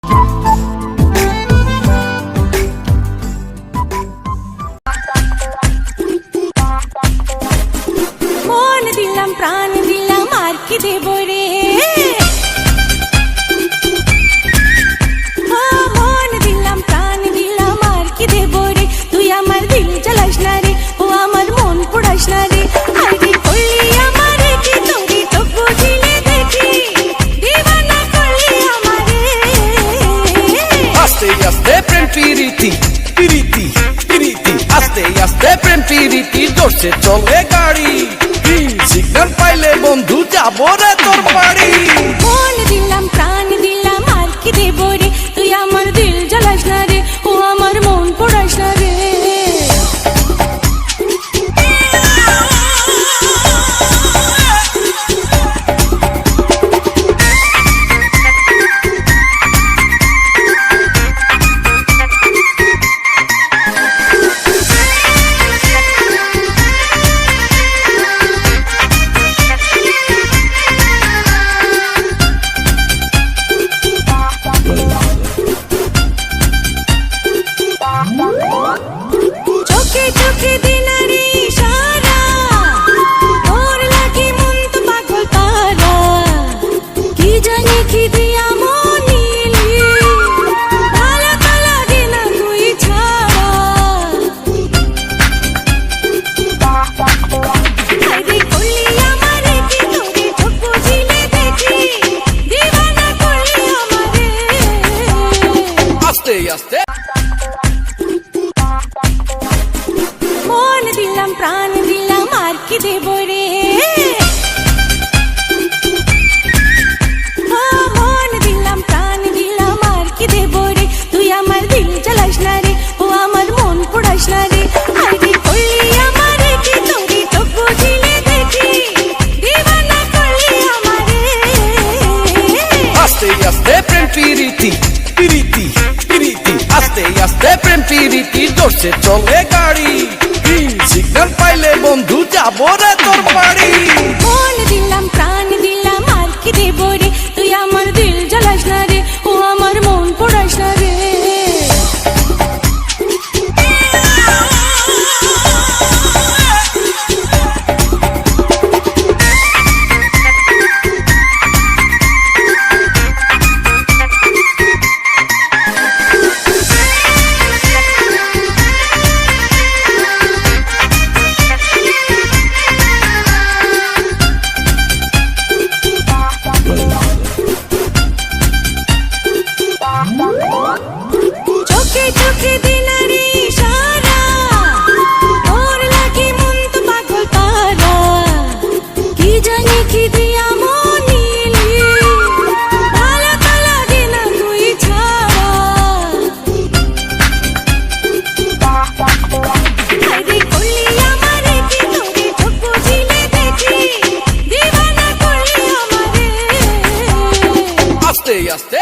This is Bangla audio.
মন দিলাম প্রাণ দিলাম আর কি দেব রে, মন দিলাম প্রাণ দিলাম আর কি দেব রে, তুই আমার দিল জ্বালাস না রে, ও আমার মন পোড়াস না রে, আইডি করলি আমারে কি তোরি তো বুঝিলে দেখি, দিবানা করলি আমারে। আস্তে আস্তে প্রেম প্রীতি প্রীতি প্রীতি, আস্তে আস্তে প্রেম প্রীতি, জোরসে চলে গাড়ি, সিগন্যাল পাইলে বন্ধু যাবো রে তোর বাড়ি। মন দিলাম প্রাণ দিলাম আর কি দেব রে, তুই আমার দিল জ্বালাস না রে, ও আমার মন পোড়াস না রে। চোখে চোখে দিনারি সারা, তোর লাগি মন তো পাগল তারা, কি জানি কি দিয়া মনিলি, ভালো তো লাগে না তুই ছাড়া। আইডি করলি আমারে কি তোরে চোখ বুঝিলে দেখি, দিবানা করলি আমারে। আস্তে আস্তে মন দিলাম প্রাণ দিলাম আর কি দেব রে, মন দিলাম প্রাণ দিলাম আর কি দেব রে, তুই আমার দিল জ্বালাস না রে, ও আমার মন পোড়াস না রে, আইডি করলি আমারে কি তোরি তো বুঝিলে দেখি, দিবানা করলি আমারে। আস্তে আস্তে প্রেম প্রীতি প্রীতি প্রীতি, আস্তে আস্তে প্রেম প্রীতি, জোরসে চলে গাড়ি, সিগন্যাল পাইলে বন্ধু যাবো রে তোর বাড়ি। মন দিলাম প্রাণ দিলাম আর কি দেব রে, তুই আমার দিল জ্বালাস না রে, ও আমার মন পোড়াস না রে। চোখে চোখে দিনারি সারা, তোর লাগি মন তো পাগল তারা, কি জানি কি দিয়া মনিলি, ভালো তো লাগে না তুই ছাড়া। আইডি করলি আমারে কি তোরে চোখ বুঝিলে দেখি, দিবানা করলি আমারে। আস্তে আস্তে